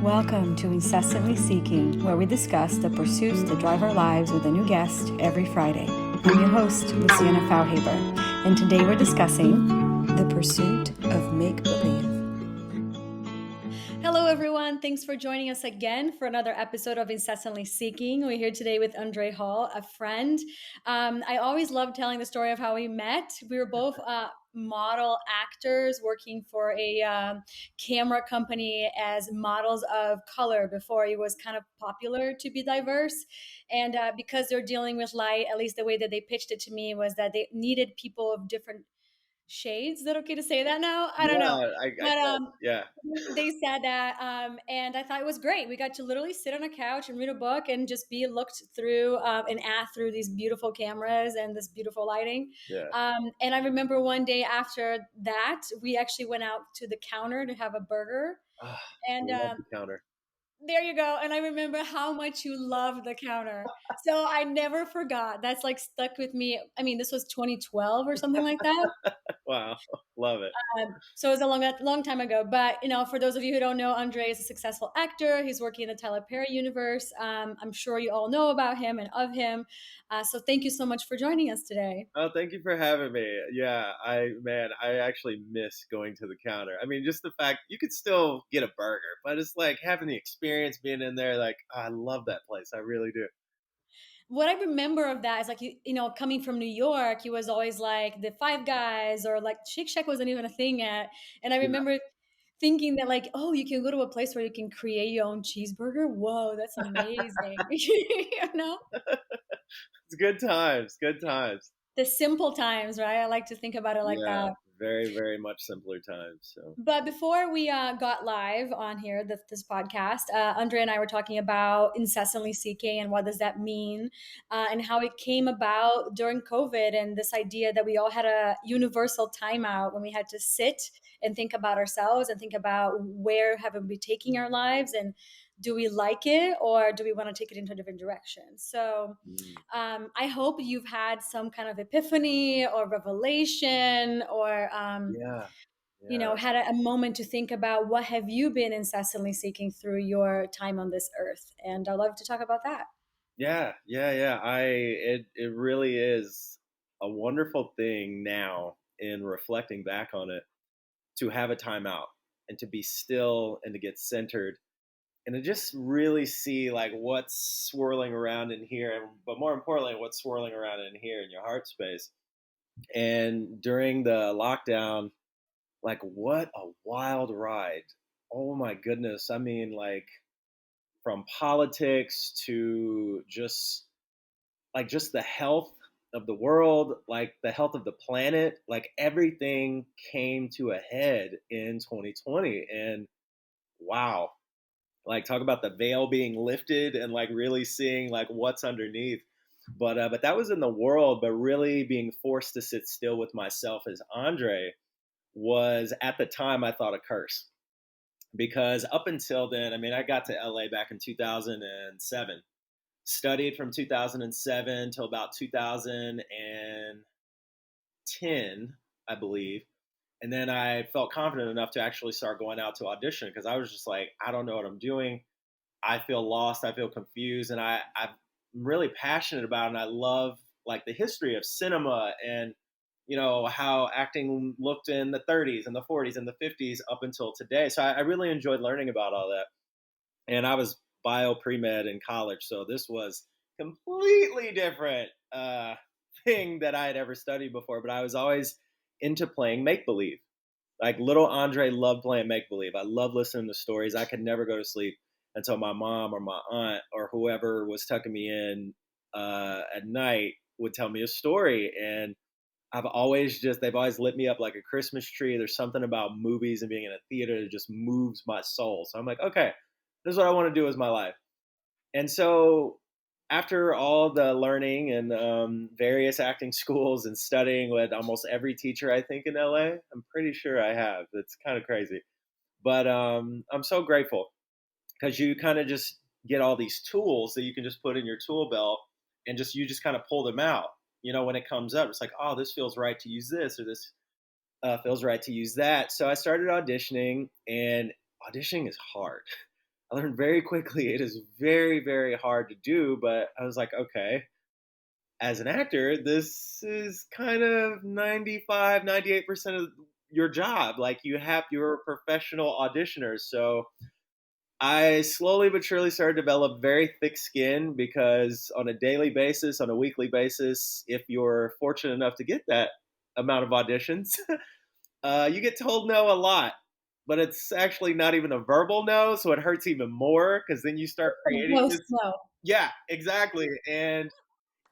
Welcome to Incessantly Seeking, where we discuss the pursuits that drive our lives with a new guest every Friday. I'm your host, Luciana Fauhaber, and today we're discussing the pursuit of make-believe. Hello, everyone. Thanks for joining us again for another episode of Incessantly Seeking. We're here today with Andre Hall, a friend. I always love telling the story of how we met. We were both model actors working for a camera company as models of color before it was kind of popular to be diverse. And because they're dealing with light, at least the way that they pitched it to me was that they needed people of different shades. Is that okay to say that now? I don't know. Yeah, I But get yeah. they said that, and I thought it was great. We got to literally sit on a couch and read a book and just be looked through and at through these beautiful cameras and this beautiful lighting. Yeah. And I remember one day after that, we actually went out to the counter to have a burger. Ah, And love the counter. there you go. And I remember how much you loved the counter. So I never forgot. That's like stuck with me. I mean, this was 2012 or something like that. Wow, love it. So it was a long time ago. But for those of you who don't know, Andre is a successful actor. He's working in the Tyler Perry universe. I'm sure you all know about him and of him. So thank you so much for joining us today. Oh, thank you for having me. Yeah, I actually miss going to the counter. I mean, just the fact you could still get a burger, but it's like having the experience being in there. Like, I love that place. I really do. What I remember of that is like coming from New York, he was always like the Five Guys or like Shake Shack wasn't even a thing yet. And I Yeah. remember thinking that like, oh, you can go to a place where you can create your own cheeseburger. Whoa, that's amazing. It's good times. Good times. The simple times, right? I like to think about it like Yeah, that. very, very much simpler times. So But before we got live on here, this podcast, Andre and I were talking about incessantly seeking and what does that mean, and how it came about during COVID, and this idea that we all had a universal timeout when we had to sit and think about ourselves and think about where have we taking our lives, and do we like it or do we want to take it into a different direction? So mm, I hope you've had some kind of epiphany or revelation or yeah, yeah. had a moment to think about what have you been incessantly seeking through your time on this earth. And I'd love to talk about that. Yeah. It really is a wonderful thing now in reflecting back on it to have a timeout and to be still and to get centered and to just really see like what's swirling around in here, but more importantly, what's swirling around in here in your heart space. And during the lockdown, like what a wild ride. Oh my goodness. I mean, like from politics to just the health of the world, like the health of the planet, like everything came to a head in 2020. And wow, like talk about the veil being lifted and like really seeing like what's underneath. But that was in the world, but really being forced to sit still with myself as Andre was at the time I thought a curse because up until then, I mean, I got to LA back in 2007, studied from 2007 till about 2010, I believe. And then I felt confident enough to actually start going out to audition because I was just like, I don't know what I'm doing. I feel lost. I feel confused. And I'm really passionate about it. And I love like the history of cinema and, how acting looked in the 30s and the 40s and the 50s up until today. So I really enjoyed learning about all that. And I was bio pre-med in college. So this was completely different thing that I had ever studied before. But I was always into playing make-believe. Like little Andre loved playing make believe. I love listening to stories. I could never go to sleep until my mom or my aunt or whoever was tucking me in at night would tell me a story. And they've always lit me up like a Christmas tree. There's something about movies and being in a theater that just moves my soul. So I'm like, okay, this is what I want to do with my life. And so after all the learning and various acting schools and studying with almost every teacher I think in LA, I'm pretty sure I have. It's kind of crazy, but I'm so grateful because you kind of just get all these tools that you can just put in your tool belt and you just kind of pull them out. When it comes up, it's like, oh, this feels right to use this, or this feels right to use that. So I started auditioning, and auditioning is hard. I learned very quickly it is very, very hard to do, but I was like, okay, as an actor, this is kind of 95, 98% of your job. Like you're a professional auditioner. So I slowly but surely started to develop very thick skin because on a daily basis, on a weekly basis, if you're fortunate enough to get that amount of auditions, you get told no a lot. But it's actually not even a verbal no, so it hurts even more because then you start A creating ghost this. no. Yeah, exactly. And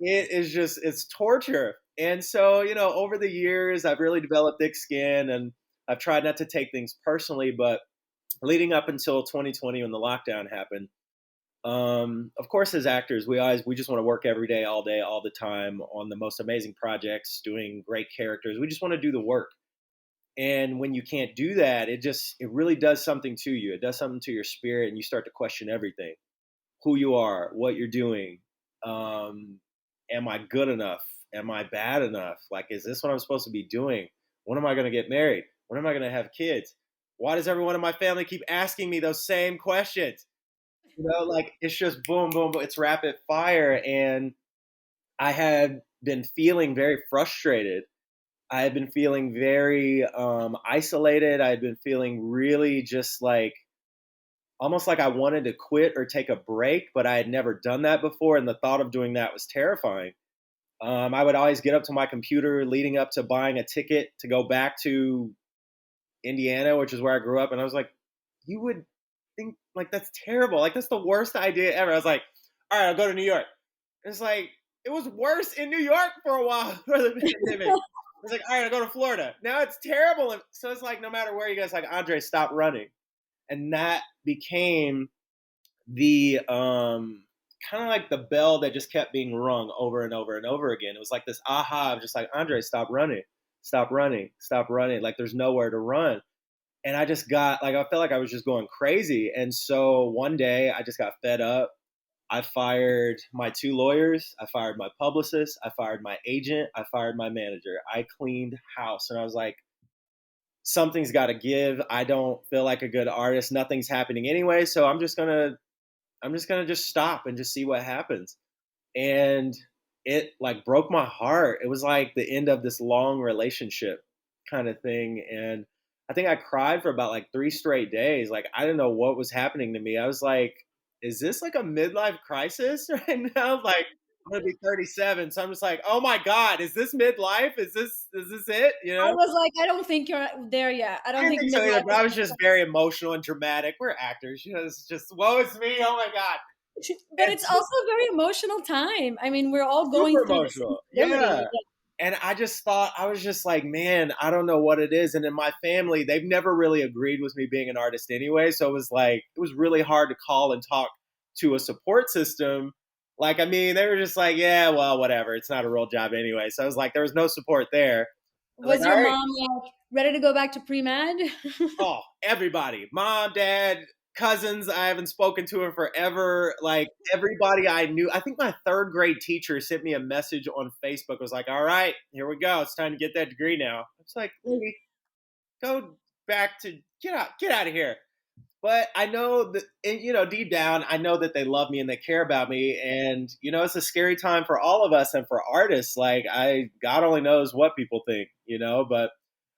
it is just it's torture. And so, over the years, I've really developed thick skin, and I've tried not to take things personally. But leading up until 2020, when the lockdown happened, of course, as actors, we just want to work every day, all the time on the most amazing projects, doing great characters. We just want to do the work. And when you can't do that, it really does something to you. It does something to your spirit, and you start to question everything: who you are, what you're doing. Um, am I good enough? Am I bad enough? Like, is this what I'm supposed to be doing? When am I going to get married? When am I going to have kids? Why does everyone in my family keep asking me those same questions? Like it's just boom, boom, boom. It's rapid fire. And I had been feeling very frustrated. I had been feeling very isolated. I had been feeling really just like almost like I wanted to quit or take a break, but I had never done that before. And the thought of doing that was terrifying. I would always get up to my computer leading up to buying a ticket to go back to Indiana, which is where I grew up. And I was like, you would think like that's terrible. Like that's the worst idea ever. I was like, all right, I'll go to New York. It's like it was worse in New York for a while for the pandemic. It's like, all right, I'll go to Florida. Now it's terrible. And so it's like no matter where you guys like, Andre, stop running. And that became the kind of like the bell that just kept being rung over and over and over again. It was like this aha of just like, Andre, stop running, stop running, stop running. Like there's nowhere to run. And I just got like I felt like I was just going crazy. And so one day I just got fed up. I fired my two lawyers, I fired my publicist, I fired my agent, I fired my manager. I cleaned house, and I was like, something's got to give. I don't feel like a good artist. Nothing's happening anyway, so I'm just gonna just stop and just see what happens. And it like broke my heart. It was like the end of this long relationship kind of thing. And I think I cried for about like 3 straight days. Like I didn't know what was happening to me. I was like, is this like a midlife crisis right now? Like I'm gonna be 37. So I'm just like, oh my God, is this midlife? Is this it? I was like, I don't think you're there yet. I I don't didn't think think so either, midlife but I was just very emotional and dramatic. We're actors, it's just woe is me. Oh my God. but And it's also a very emotional time. I mean, we're all going super through this emotional. Yeah. instability. And I just thought, I was just like, man, I don't know what it is. And in my family, they've never really agreed with me being an artist anyway. So it was like, it was really hard to call and talk to a support system. Like, I mean, they were just like, yeah, well, whatever. It's not a real job anyway. So I was like, there was no support there. I was like, Was your all right, mom like ready to go back to pre-med? oh, everybody, mom, dad, cousins. I haven't spoken to in forever. Like everybody I knew. I think my third grade teacher sent me a message on Facebook. Was like, all right, here we go. It's time to get that degree now. It's like, lady, go back to get out of here. But I know that, and, deep down, I know that they love me and they care about me. And, it's a scary time for all of us and for artists. Like, God only knows what people think, but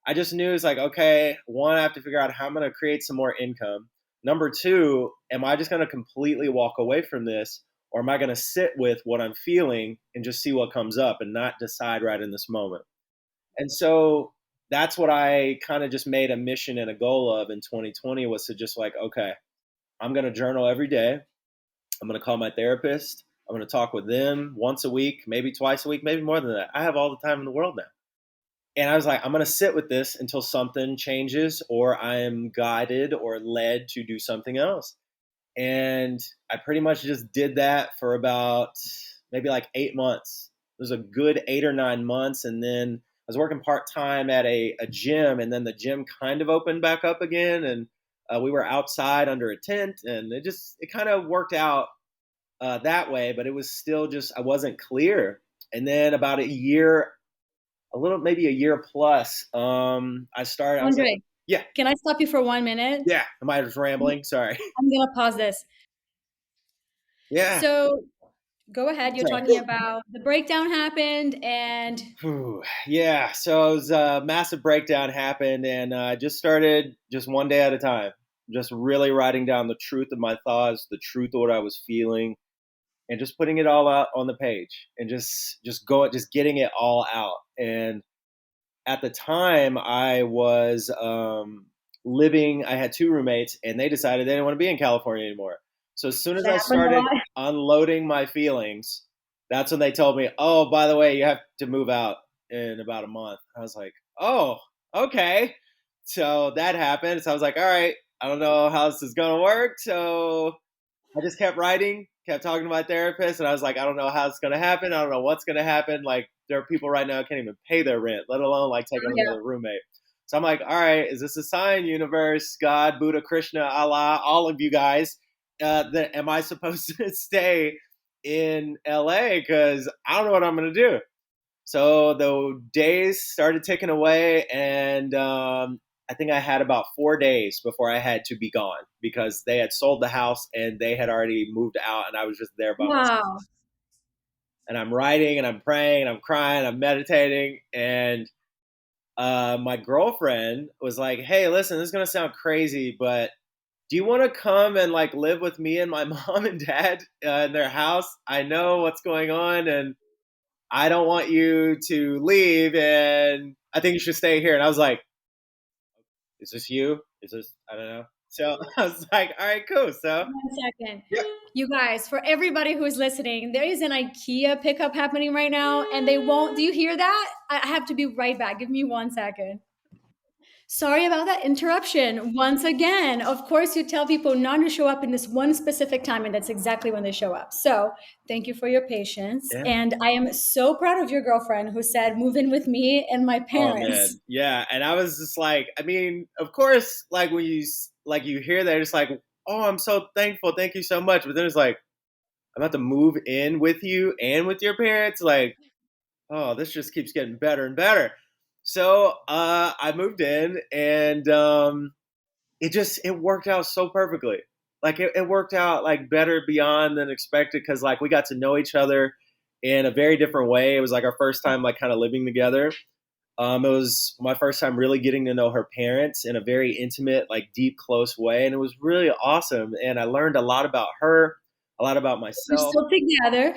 I just knew it's like, okay, one, I have to figure out how I'm going to create some more income. Number two, am I just going to completely walk away from this? Or am I going to sit with what I'm feeling and just see what comes up and not decide right in this moment? And so that's what I kind of just made a mission and a goal of in 2020 was to just like, okay, I'm going to journal every day. I'm going to call my therapist. I'm going to talk with them once a week, maybe twice a week, maybe more than that. I have all the time in the world now. And I was like, I'm going to sit with this until something changes or I am guided or led to do something else. And I pretty much just did that for about maybe like 8 months. It was a good 8 or 9 months. And then I was working part time at a gym, and then the gym kind of opened back up again. And we were outside under a tent, and it kind of worked out that way, but it was still just, I wasn't clear. And then about a year, maybe a year plus, I started, I was like, Andre. Yeah, Can I stop you for 1 minute? yeah. Am I just rambling? Sorry. I'm gonna pause this. Yeah. So go ahead. You're Sorry. talking about the breakdown happened, and Whew. Yeah. So it was a massive breakdown happened, and I just started just one day at a time, just really writing down the truth of my thoughts, the truth of what I was feeling, and just putting it all out on the page, and just getting it all out. And at the time I was living, I had two roommates and they decided they didn't want to be in California anymore. So as soon as that I happens a started lot. unloading my feelings, that's when they told me, oh, by the way, you have to move out in about a month. I was like, oh, okay. So that happened. So I was like, all right, I don't know how this is going to work. So I just kept writing, kept talking to my therapist, and I was like, I don't know how it's gonna happen. I don't know what's gonna happen. Like, there are people right now who can't even pay their rent, let alone like take on Yeah. another roommate. So I'm like, all right, is this a sign, universe, God, Buddha, Krishna, Allah, all of you guys? That am I supposed to stay in LA? Because I don't know what I'm gonna do. So the days started ticking away, and I think I had about 4 days before I had to be gone because they had sold the house and they had already moved out, and I was just there by myself. Wow. And I'm writing, and I'm praying, and I'm crying, I'm meditating, and my girlfriend was like, "Hey, listen, this is gonna sound crazy, but do you want to come and like live with me and my mom and dad in their house? I know what's going on, and I don't want you to leave, and I think you should stay here." And I was like, is this you? Is this, I don't know. So I was like, all right, cool. So, 1 second. yeah. You guys, for everybody who is listening, there is an IKEA pickup happening right now, and they won't. Do you hear that? I have to be right back. Give me 1 second. Sorry about that interruption. Once again, of course, you tell people not to show up in this one specific time, and that's exactly when they show up. So, thank you for your patience. Yeah. And I am so proud of your girlfriend who said, move in with me and my Oh, parents. man. Yeah. And I was just like, I mean, of course, like when like you hear that, it's like, oh, I'm so thankful. Thank you so much. But then it's like, I'm about to move in with you and with your parents. Like, oh, this just keeps getting better and better. So I moved in, and it worked out so perfectly. Like it worked out like better beyond than expected because like we got to know each other in a very different way. It was like our first time like kind of living together. It was my first time really getting to know her parents in a very intimate, like deep, close way, and it was really awesome. And I learned a lot about her, a lot about We're myself. still together.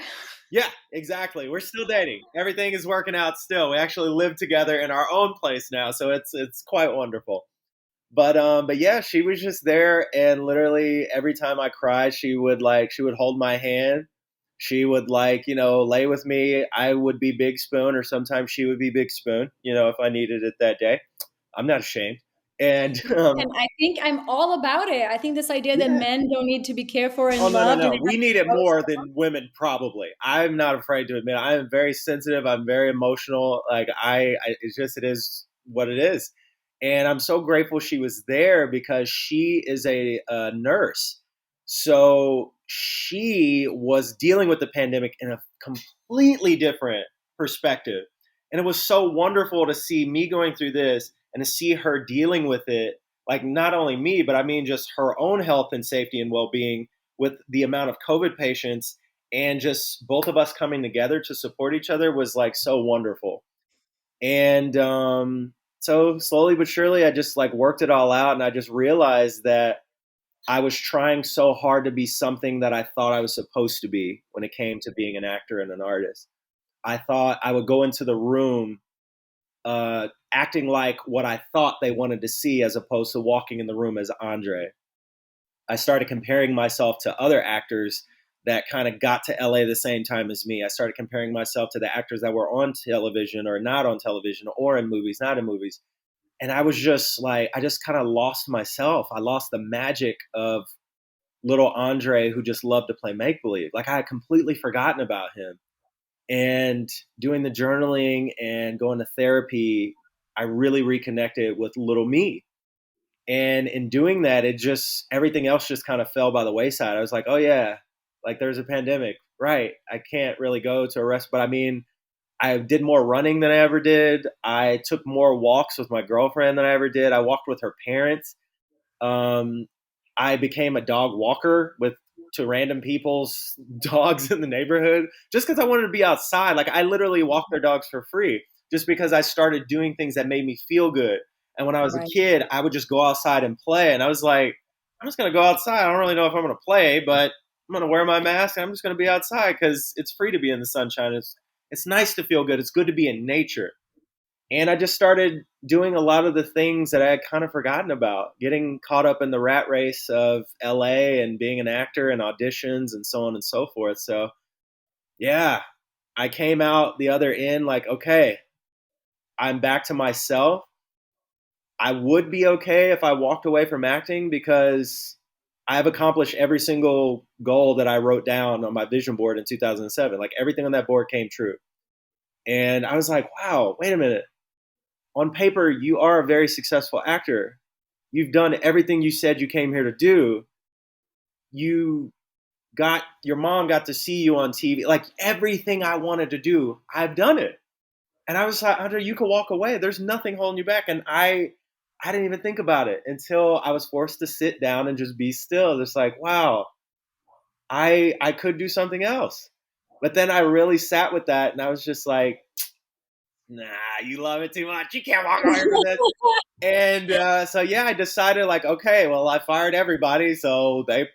Yeah, exactly. We're still dating. Everything is working out still. We actually live together in our own place now, so it's quite wonderful. But yeah, she was just there, and literally every time I cried, she would hold my hand. She would lay with me. I would be Big Spoon, or sometimes she would be Big Spoon, if I needed it that day. I'm not ashamed. And And I think I'm all about it. I think this idea that yeah. men don't need to be cared for Oh, and no, no, loved and no. they We have to need it grow more stuff. than women, probably. I'm not afraid to admit I am very sensitive. I'm very emotional. Like it is what it is. And I'm so grateful she was there because she is a nurse. So she was dealing with the pandemic in a completely different perspective. And it was so wonderful to see me going through this and to see her dealing with it, like not only me, but I mean just her own health and safety and well being with the amount of COVID patients, and just both of us coming together to support each other was like so wonderful. And so slowly but surely, I just like worked it all out, and I just realized that I was trying so hard to be something that I thought I was supposed to be when it came to being an actor and an artist. I thought I would go into the room acting like what I thought they wanted to see, as opposed to walking in the room as Andre. I started comparing myself to other actors that kind of got to LA the same time as me. I started comparing myself to the actors that were on television or not on television, or in movies, not in movies. And I was just like, I just kind of lost myself. I lost the magic of little Andre who just loved to play make believe. Like I had completely forgotten about him. And doing the journaling and going to therapy, I really reconnected with little me. And in doing that, it just, everything else just kind of fell by the wayside. I was like, oh yeah, like there's a pandemic, right? I can't really go to a rest, but I mean, I did more running than I ever did. I took more walks with my girlfriend than I ever did. I walked with her parents. Um, I became a dog walker with to random people's dogs in the neighborhood just because I wanted to be outside. Like I literally walked their dogs for free just because I started doing things that made me feel good. And when I was a Right. kid, I would just go outside and play. And I was like, I'm just gonna go outside. I don't really know if I'm gonna play, but I'm gonna wear my mask and I'm just gonna be outside because it's free to be in the sunshine. It's nice to feel good. It's good to be in nature. And I just started doing a lot of the things that I had kind of forgotten about, getting caught up in the rat race of LA and being an actor and auditions and so on and so forth. So, yeah, I came out the other end like, okay, I'm back to myself. I would be okay if I walked away from acting because I have accomplished every single goal that I wrote down on my vision board in 2007. Like everything on that board came true. And I was like, wow, wait a minute. On paper, you are a very successful actor. You've done everything you said you came here to do. You got your mom got to see you on TV. Like everything I wanted to do, I've done it. And I was like, Andre, you can walk away. There's nothing holding you back. And I didn't even think about it until I was forced to sit down and just be still. It's like, wow, I could do something else. But then I really sat with that and I was just like, nah, you love it too much. You can't walk away from this. And so yeah, I decided like, okay, well, I fired everybody, so I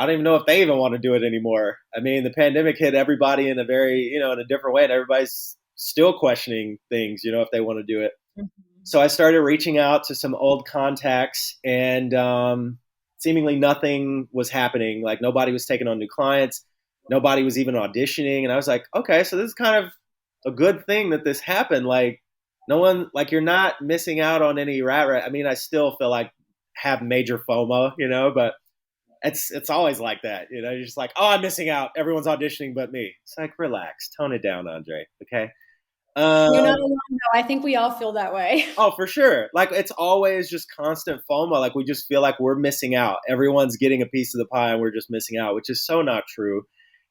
don't even know if they even want to do it anymore. I mean, the pandemic hit everybody in a very, in a different way, and everybody's still questioning things, if they want to do it. Mhm. So I started reaching out to some old contacts, and seemingly nothing was happening. Like nobody was taking on new clients, nobody was even auditioning, and I was like, okay, so this is kind of a good thing that this happened. Like no one, like you're not missing out on any rat. I mean, I still feel like have major FOMO, but it's always like that. You're just like, oh, I'm missing out. Everyone's auditioning but me. It's like, relax, tone it down, Andre. Okay. You're not Um, alone, though. I think we all feel that way. Oh, for sure. Like it's always just constant FOMO. Like we just feel like we're missing out. Everyone's getting a piece of the pie and we're just missing out, which is so not true.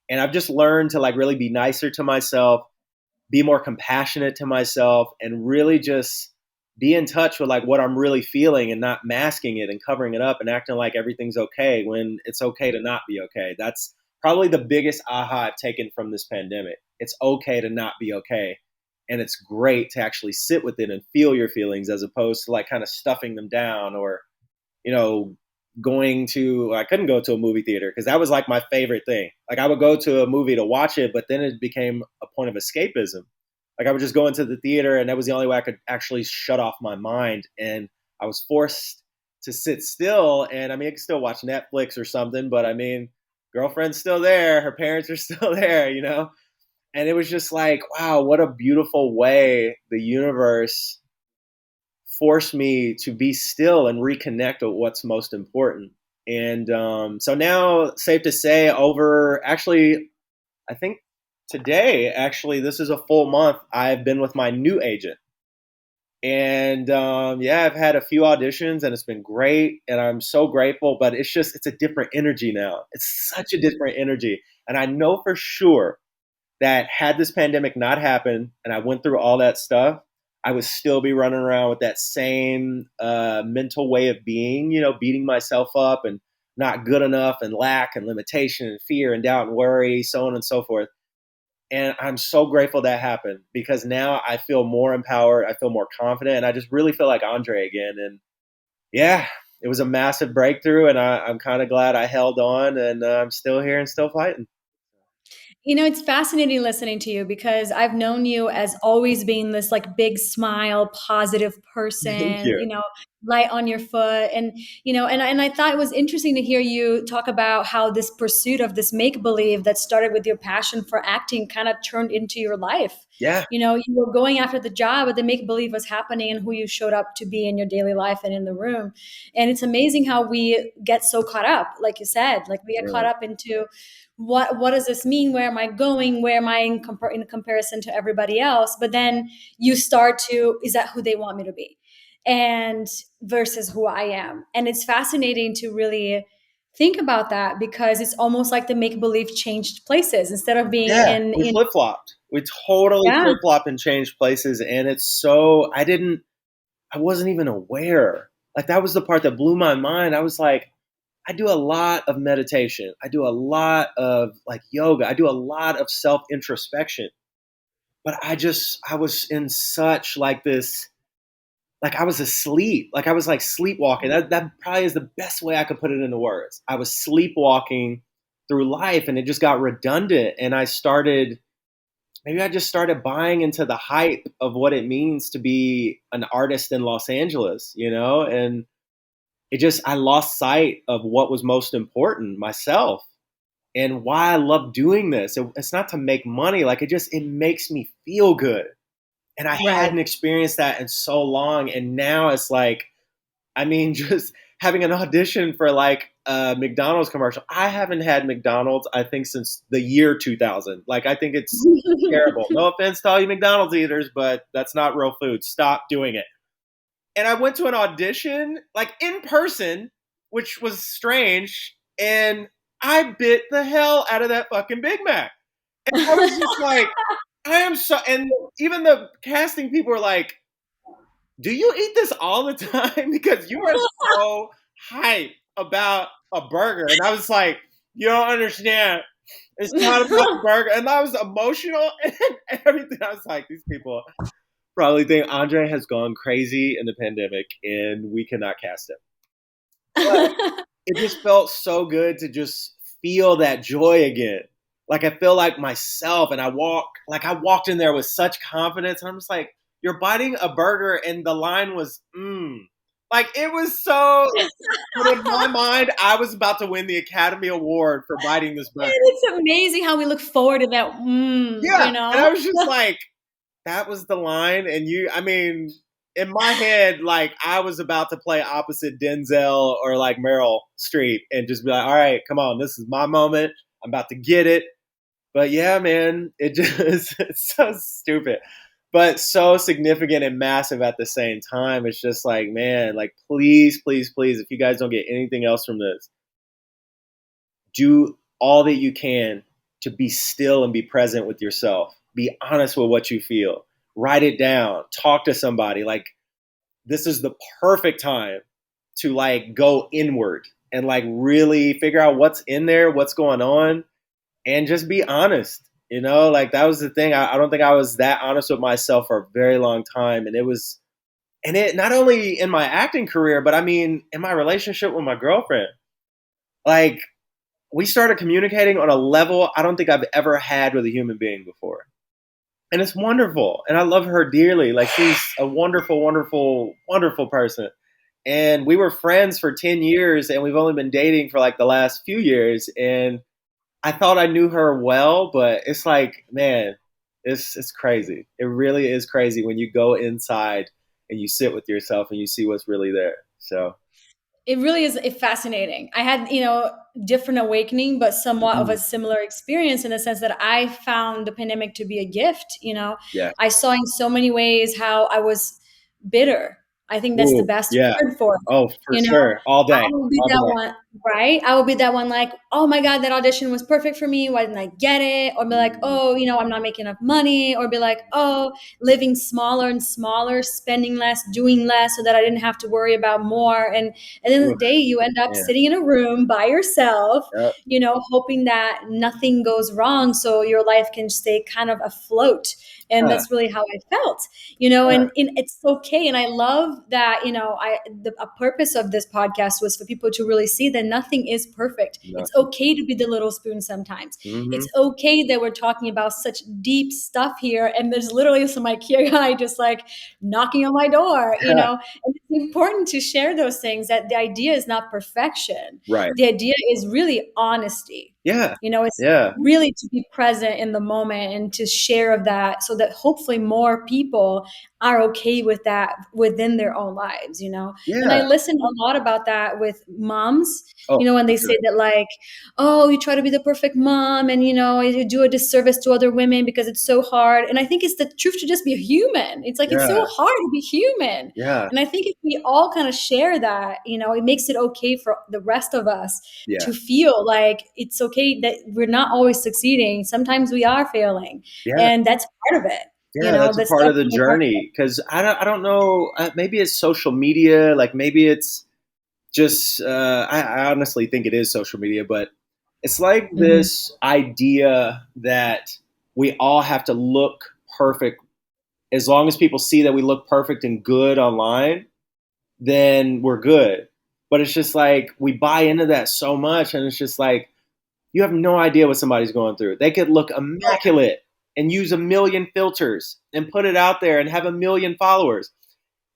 And I've just learned to like really be nicer to myself, be more compassionate to myself, and really just be in touch with like what I'm really feeling and not masking it and covering it up and acting like everything's okay when it's okay to not be okay. That's probably the biggest aha I've taken from this pandemic. It's okay to not be okay. And it's great to actually sit with it and feel your feelings as opposed to like kind of stuffing them down or, you know, I couldn't go to a movie theater because that was like my favorite thing. Like I would go to a movie to watch it, but then it became a point of escapism. Like I would just go into the theater and that was the only way I could actually shut off my mind. And I was forced to sit still. And I mean, I could still watch Netflix or something, but I mean, girlfriend's still there. Her parents are still there. And it was just like, wow, what a beautiful way the universe forced me to be still and reconnect with what's most important. And so now, safe to say, over actually, I think today, actually, this is a full month. I've been with my new agent. And yeah, I've had a few auditions and it's been great. And I'm so grateful, but it's a different energy now. It's such a different energy. And I know for sure that had this pandemic not happened and I went through all that stuff, I would still be running around with that same mental way of being, beating myself up and not good enough and lack and limitation and fear and doubt and worry, so on and so forth. And I'm so grateful that happened because now I feel more empowered. I feel more confident. And I just really feel like Andre again. And yeah, it was a massive breakthrough. And I'm kind of glad I held on and I'm still here and still fighting. It's fascinating listening to you because I've known you as always being this like big smile, positive Thank person, you. light on your foot. And I thought it was interesting to hear you talk about how this pursuit of this make believe that started with your passion for acting kind of turned into your life. Yeah. You were going after the job, but the make believe was happening and who you showed up to be in your daily life and in the room. And it's amazing how we get so caught up, like you said, like we get caught Yeah. up into what does this mean, where am I going, where am I in comparison to everybody else, but then you start to, is that who they want me to be, and versus who I am. And it's fascinating to really think about that, because it's almost like the make believe changed places instead of being Yeah, we in flip flopped. We totally yeah, flip flop and changed places, and it's so I wasn't even aware. Like that was the part that blew my mind. I was like, I do a lot of meditation. I do a lot of like yoga. I do a lot of self introspection. But I was in such like this, like I was asleep. Like I was like sleepwalking. That probably is the best way I could put it into words. I was sleepwalking through life, and it just got redundant. And maybe I just started buying into the hype of what it means to be an artist in Los Angeles, you know? And I lost sight of what was most important, myself, and why I love doing this. It's not to make money. Like it makes me feel good. And I right. hadn't experienced that in so long. And now it's like, I mean, just having an audition for like a McDonald's commercial. I haven't had McDonald's, I think, since the year 2000. Like, I think it's terrible. No offense to all you McDonald's eaters, but that's not real food. Stop doing it. And I went to an audition, like in person, which was strange. And I bit the hell out of that fucking Big Mac. And I was just like, I am so, and even the casting people were like, do you eat this all the time? Because you are so hype about a burger. And I was like, you don't understand. It's not about the burger. And I was emotional and everything. I was like, these people probably think Andre has gone crazy in the pandemic and we cannot cast him. But it just felt so good to just feel that joy again. Like I feel like myself, and I walked in there with such confidence, and I'm just like, you're biting a burger, and the line was, like it was so. But in my mind, I was about to win the Academy Award for biting this And burger. it's amazing how we look forward to that, Yeah, you and know? I was just like, that was the line, and I mean, in my head, like I was about to play opposite Denzel or like Meryl Streep, and just be like, all right, come on, this is my moment. I'm about to get it. But yeah, man, it just it's so stupid, but so significant and massive at the same time. It's just like, man, like please, please, please, if you guys don't get anything else from this, do all that you can to be still and be present with yourself. Be honest with what you feel. Write it down. Talk to somebody. Like this is the perfect time to like go inward and like really figure out what's in there, what's going on, and just be honest. You know, like that was the thing. I don't think I was that honest with myself for a very long time. And it not only in my acting career, but I mean, in my relationship with my girlfriend, like we started communicating on a level I don't think I've ever had with a human being before. And it's wonderful. And I love her dearly. Like she's a wonderful, wonderful, wonderful person. And we were friends for 10 years and we've only been dating for like the last few years. And I thought I knew her well, but it's like, man, it's crazy. It really is crazy when you go inside and you sit with yourself and you see what's really there. So, It really is fascinating. I had, different awakening, but somewhat of a mhm, similar experience in the sense that I found the pandemic to be a gift. yeah. I saw in so many ways how I was bitter. I think that's the Ooh, best yeah. word for it. Oh, for You know, sure. All I day. will be All that day. one, right? I will be that one like, oh my God, that audition was perfect for me. Why didn't I get it? Or be like, Mm, oh, I'm not making enough money. Or be like, oh, living smaller and smaller, spending less, doing less so that I didn't have to worry about more. And at the end of ooh, the day, you end up man. sitting in a room by yourself, Yep. hoping that nothing goes wrong so your life can stay kind of afloat. And Yeah, that's really how I felt, yeah. and it's okay. And I love that, a purpose of this podcast was for people to really see that nothing is perfect. It's Nothing. okay to be the little spoon sometimes. Mm-hmm. It's okay that we're talking about such deep stuff here. And there's literally some IKEA guy just like knocking on my door, and it's important to share those things, that the idea is not perfection. Right. The idea is really honesty. Yeah. It's Yeah. really to be present in the moment and to share of that so that hopefully more people are okay with that within their own lives. And I Yeah. listen a lot about that with moms, Oh, when for they say sure. that, like, oh, you try to be the perfect mom, and you do a disservice to other women because it's so hard. And I think it's the truth to just be a human. It's like, it's so Yeah. hard to be human. Yeah. And I think if we all kind of share that, it makes it okay for the rest of us Yeah. to feel like it's okay that we're not always succeeding. Sometimes we are failing, Yeah. and that's part of it. Yeah, that's a That's part of the definitely part of journey because I don't know. Maybe it's social media. Like maybe it's just. I honestly think it is social media, but it's like it. Hmm. this idea that we all have to look perfect. As long as people see that we look perfect and good online, then we're good. But it's just like we buy into that so much, and it's just like you have no idea what somebody's going through. They could look immaculate and use a million filters and put it out there and have a million followers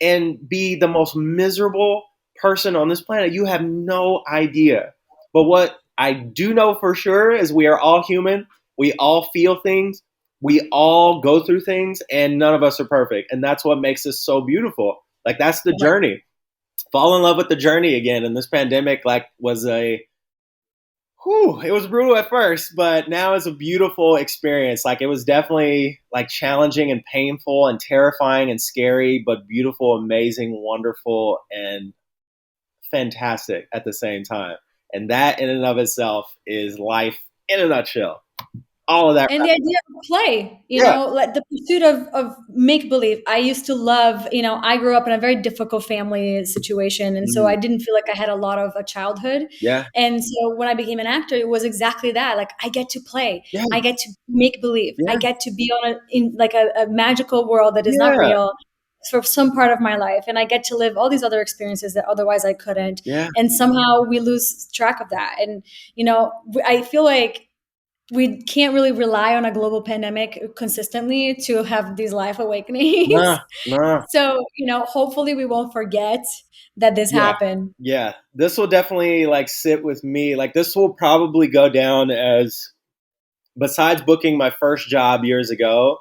and be the most miserable person on this planet. You have no idea. But what I do know for sure is we are all human. We all feel things. We all go through things, and none of us are perfect. And that's what makes us so beautiful. Like that's the Right. journey. Fall in love with the journey again. And this pandemic, like, was a whew, it was brutal at first, but now it's a beautiful experience. Like it was definitely like challenging and painful and terrifying and scary, but beautiful, amazing, wonderful, and fantastic at the same time. And that in and of itself is life in a nutshell. All of that. And the idea of play, Yeah. like the pursuit of make believe. I used to love, I grew up in a very difficult family situation. And so Mm, I didn't feel like I had a lot of a childhood. yeah. And so when I became an actor, it was exactly that. Like, I get to play, Yeah. I get to make believe, I Yeah. get to be in like a magical world that is not Yeah. real for some part of my life. And I get to live all these other experiences that otherwise I couldn't. Yeah. And somehow we lose track of that. And, I feel like we can't really rely on a global pandemic consistently to have these life awakenings. Nah. Nah. So, hopefully we won't forget that this Yeah. happened. Yeah. This will definitely like sit with me. Like this will probably go down as besides booking my first job years ago,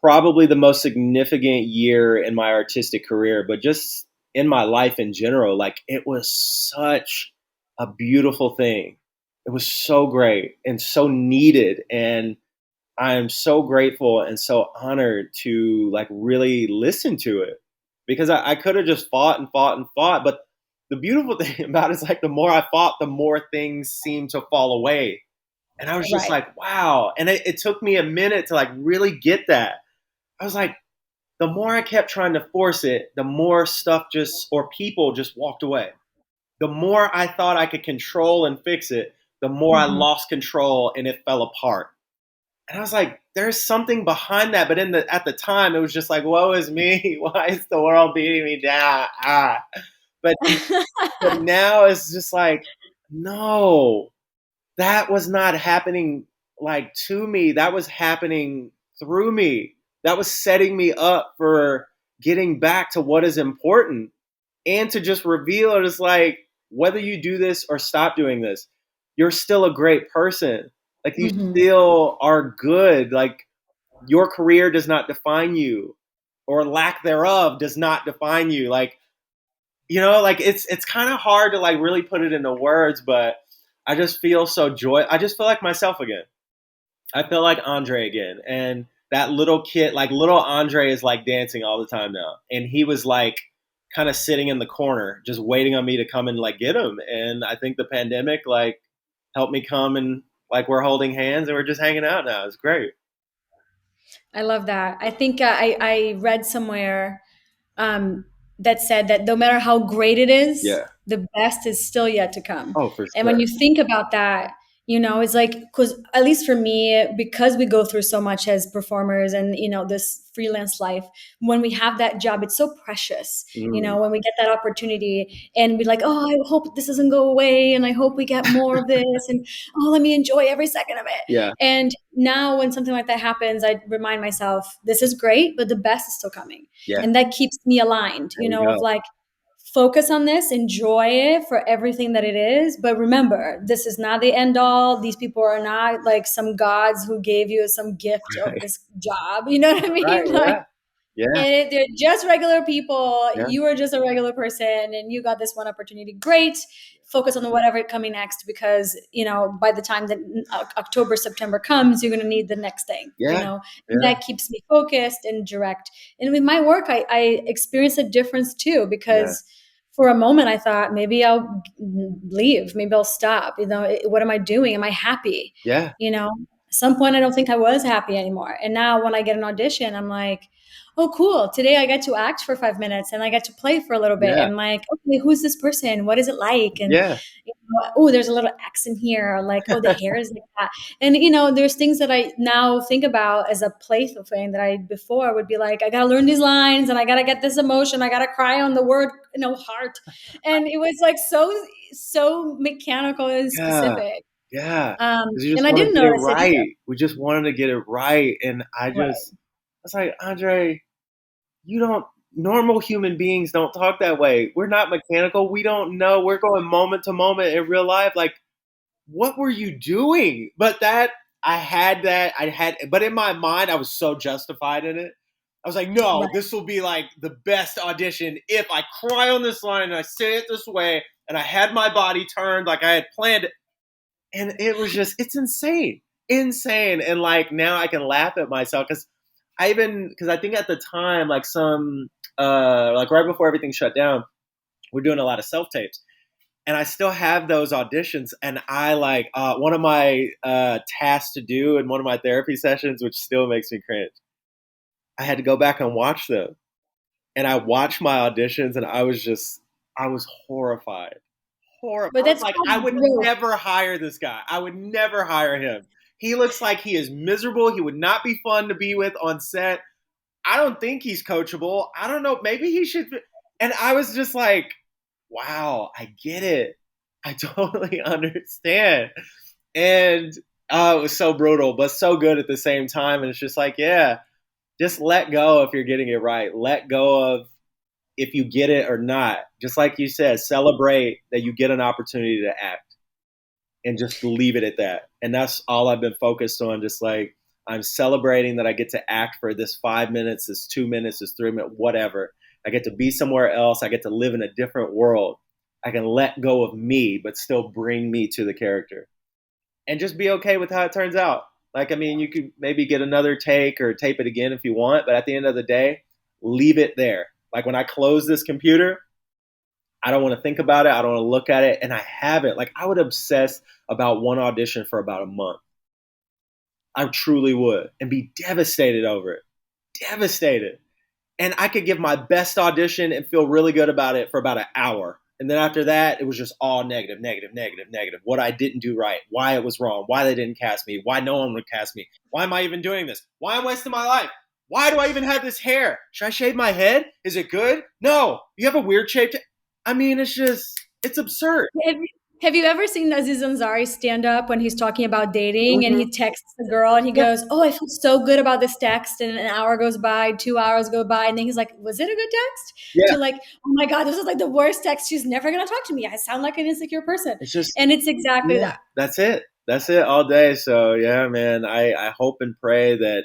probably the most significant year in my artistic career, but just in my life in general. Like it was such a beautiful thing. It was so great and so needed. And I am so grateful and so honored to like really listen to it because I could have just fought and fought and fought. But the beautiful thing about it is like the more I fought, the more things seemed to fall away. And I was just Right. like, wow. And it took me a minute to like really get that. I was like, the more I kept trying to force it, the more stuff just or people just walked away. The more I thought I could control and fix it, the more I Hmm. lost control and it fell apart. And I was like, there's something behind that. But at the time, it was just like, woe is me. Why is the world beating me down? Ah. But but now it's just like, no, that was not happening like to me. That was happening through me. That was setting me up for getting back to what is important and to just reveal it is like whether you do this or stop doing this, you're still a great person. Like you Hmm. still are good. Like your career does not define you or lack thereof does not define you. Like like it's kind of hard to like really put it into words, but I just feel so joy. I just feel like myself again. I feel like Andre again, and that little kid, like little Andre, is like dancing all the time now, and he was like kind of sitting in the corner, just waiting on me to come and like get him. And I think the pandemic like helped me come and like we're holding hands and we're just hanging out now. It's great. I love that. I think I read somewhere um, that said that no matter how great it is, Yeah. the best is still yet to come. Oh, for And when sure. you think about that, it's like, because at least for me, because we go through so much as performers and, this freelance life, when we have that job, it's so precious, Mm, when we get that opportunity and we're like, oh, I hope this doesn't go away. And I hope we get more of this. And, oh, let me enjoy every second of it. yeah. And now when something like that happens, I remind myself, this is great, but the best is still coming. Yeah. And that keeps me aligned, There you of go. like focus on this, enjoy it for everything that it is. But remember, this is not the end all. These people are not like some gods who gave you some gift of Right. this job. You know what I Right. mean? Like, Yeah. Yeah. and they're just regular people. Yeah. You are just a regular person, and you got this one opportunity. Great. Focus on the whatever coming next, because by the time that October, September comes, you're going to need the next thing. Yeah. And Yeah. that keeps me focused and direct. And with my work, I experienced a difference too, Yeah. because for a moment I thought maybe I'll leave, maybe I'll stop. What am I doing? Am I happy? Yeah. You know, at some point I don't think I was happy anymore. And now when I get an audition, I'm like, oh, cool. Today I get to act for 5 minutes and I get to play for a little bit. Yeah. And like, okay, who's this person? What is it like? And, Yeah. oh, there's a little accent here. Or like, oh, the hair is like that. And, there's things that I now think about as a playful thing that I before would be like, I got to learn these lines and I got to get this emotion. I got to cry on the word, heart. And it was like so mechanical and Yeah. specific. Yeah. Because you just And I want to didn't get it notice it either. right. We just wanted to get it right. And Right. I was like, Andre, you don't, normal human beings don't talk that way. We're not mechanical. We don't know. We're going moment to moment in real life. Like, what were you doing? But but in my mind, I was so justified in it. I was like, no, Right. this will be like the best audition if I cry on this line and I say it this way and I had my body turned like I had planned it. And it was just, it's insane, insane. And like now I can laugh at myself because I think at the time, like right before everything shut down, we're doing a lot of self tapes and I still have those auditions. And I like one of my tasks to do in one of my therapy sessions, which still makes me cringe. I had to go back and watch them, and I watched my auditions, and I was horrified. But I was that's like, I called would growth. never hire this guy. I would never hire him. He looks like he is miserable. He would not be fun to be with on set. I don't think he's coachable. I don't know. Maybe he should. And I was just like, wow, I get it. I totally understand. And it was so brutal, but so good at the same time. And it's just like, yeah, just let go if you're getting it right. Let go of if you get it or not. Just like you said, celebrate that you get an opportunity to act and just leave it at that. And that's all I've been focused on. Just like I'm celebrating that I get to act for this 5 minutes, this 2 minutes, this 3 minutes, whatever. I get to be somewhere else. I get to live in a different world. I can let go of me, but still bring me to the character and just be okay with how it turns out. Like, I mean, you could maybe get another take or tape it again if you want, but at the end of the day, leave it there. Like when I close this computer, I don't want to think about it. I don't want to look at it. And I haven't. Like, I would obsess about one audition for about a month. I truly would and be devastated over it. Devastated. And I could give my best audition and feel really good about it for about an hour. And then after that, it was just all negative, negative, negative, negative. What I didn't do right, why it was wrong, why they didn't cast me, why no one would cast me, why am I even doing this, why I'm wasting my life, why do I even have this hair? Should I shave my head? Is it good? No, you have a weird shape. I mean, it's absurd. Have, have you ever seen Aziz Ansari stand up when he's talking about dating and Mm-hmm. he texts the girl and he Yeah, goes, oh, I feel so good about this text. And an hour goes by, 2 hours go by. And then he's like, was it a good text? yeah. To like, oh my God, this is like the worst text. She's never going to talk to me. I sound like an insecure person. It's just, And it's exactly yeah, that. that's it. That's it all day. So, yeah, man, I hope and pray that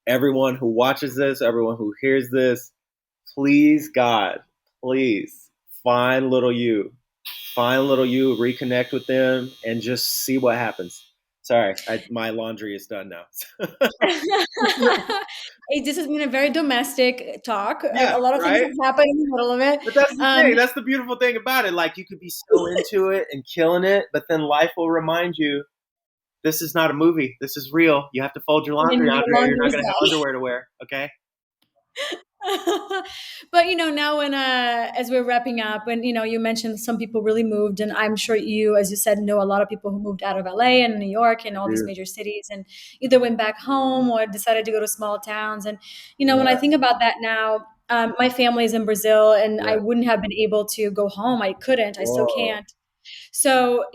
everyone who watches this, everyone who hears this, please, God, please find little you, reconnect with them, and just see what happens. Sorry, my laundry is done now. This has been a very domestic talk. Yeah, A lot of things right. have happened in the middle of it. But that's the Um, thing. That's the beautiful thing about it. Like you could be so into it and killing it, but then life will remind you this is not a movie. This is real. You have to fold your and laundry, your Andre. You're laundry not is going to have done. underwear to wear. Okay. But now when as we're wrapping up, and you mentioned some people really moved, and I'm sure you, as you said, know a lot of people who moved out of LA and New York and all these Dude, major cities, and either went back home or decided to go to small towns. And when I yeah, think about that now, my family is in Brazil, and I yeah. wouldn't have been able to go home. I couldn't. I still Whoa. can't. So,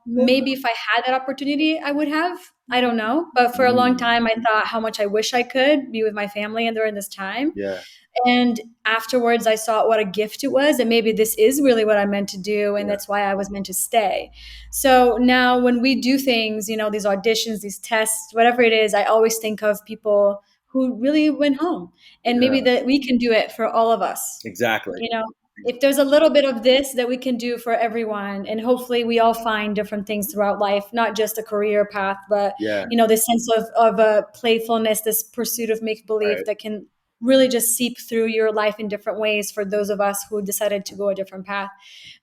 maybe if I had that opportunity, I would have. I don't know. But for a long Mm, time, I thought how much I wish I could be with my family and during this time. yeah, And afterwards, I saw what a gift it was, and maybe this is really what I'm meant to do, and yeah, that's why I was meant to stay. So now, when we do things, these auditions, these tests, whatever it is, I always think of people who really went home, and maybe yeah, that we can do it for all of us. exactly. You know, if there's a little bit of this that we can do for everyone, and hopefully we all find different things throughout life, not just a career path, but Yeah, this sense of playfulness, this pursuit of make believe right. that can really just seep through your life in different ways for those of us who decided to go a different path.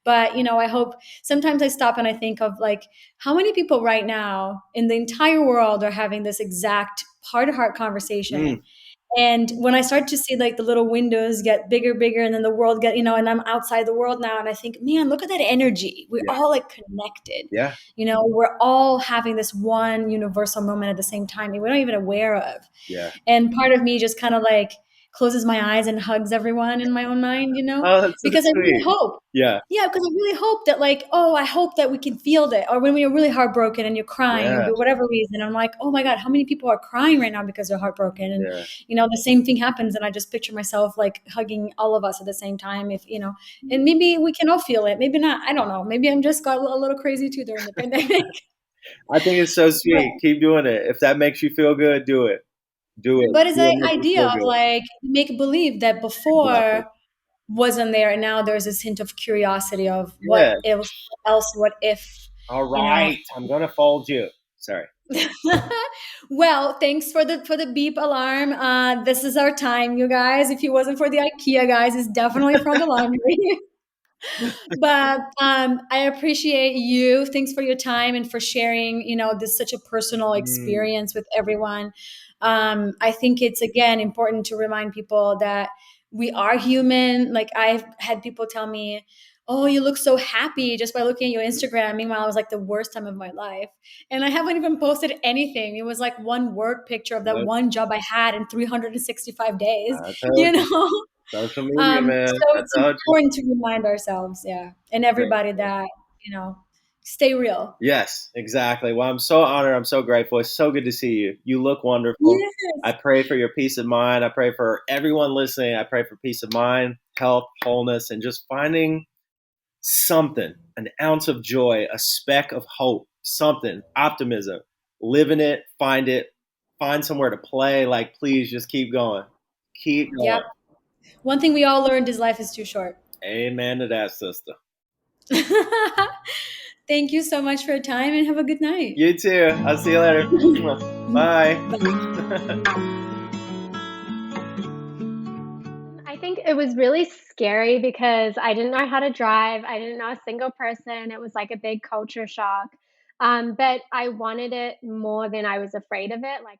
But I hope sometimes I stop and I think of like how many people right now in the entire world are having this exact heart to heart conversation. Mm, And when I start to see like the little windows get bigger, bigger, and then the world get, and I'm outside the world now, and I think, man, look at that energy. We're yeah, all like connected. yeah, We're all having this one universal moment at the same time that we're not even aware of. yeah. And part of me just kind of like closes my eyes and hugs everyone in my own mind, Oh, that's so because I really sweet. hope. Yeah, Yeah, because I really hope that, like, oh, I hope that we can feel that. Or when we are really heartbroken and you're crying, yeah, or whatever reason, I'm like, oh my God, how many people are crying right now because they're heartbroken? And, yeah. the same thing happens. And I just picture myself like hugging all of us at the same time. And maybe we can all feel it. Maybe not. I don't know. Maybe I'm just got a little crazy too during the pandemic. I think it's so But sweet. Keep doing it. If that makes you feel good, do it. Do it. but it's Do the what makes you idea feel of good. like make believe that Exactly. before wasn't there, and now there's this hint of curiosity of Yeah. what else, what if, All you know. right. I'm gonna fold you. Sorry. Well, thanks for the beep alarm. This is our time, you guys. If it wasn't for the IKEA guys, it's definitely from the laundry. But I appreciate you. Thanks for your time and for sharing, this such a personal Mm, experience with everyone. I think it's again important to remind people that we are human. Like I've had people tell me, "Oh, you look so happy just by looking at your Instagram." Meanwhile, I was like the worst time of my life, and I haven't even posted anything. It was like one work picture of that look, one job I had in 365 days. I You told you. know. Social media, man. So I it's told you. important to remind ourselves, yeah, and Thank everybody you. that, stay real. Yes, exactly. Well, I'm so honored. I'm so grateful. It's so good to see you. You look wonderful. I Yes. pray for your peace of mind. I pray for everyone listening. I pray for peace of mind, health, wholeness, and just finding something, an ounce of joy, a speck of hope, something, optimism. Live in it, find somewhere to play. Like, please just keep going. Keep Yeah. going. One thing we all learned is life is too short. Amen to that, sister. Thank you so much for your time and have a good night. You too. I'll see you later. Bye. Bye. I think it was really scary because I didn't know how to drive. I didn't know a single person. It was like a big culture shock. But I wanted it more than I was afraid of it. Like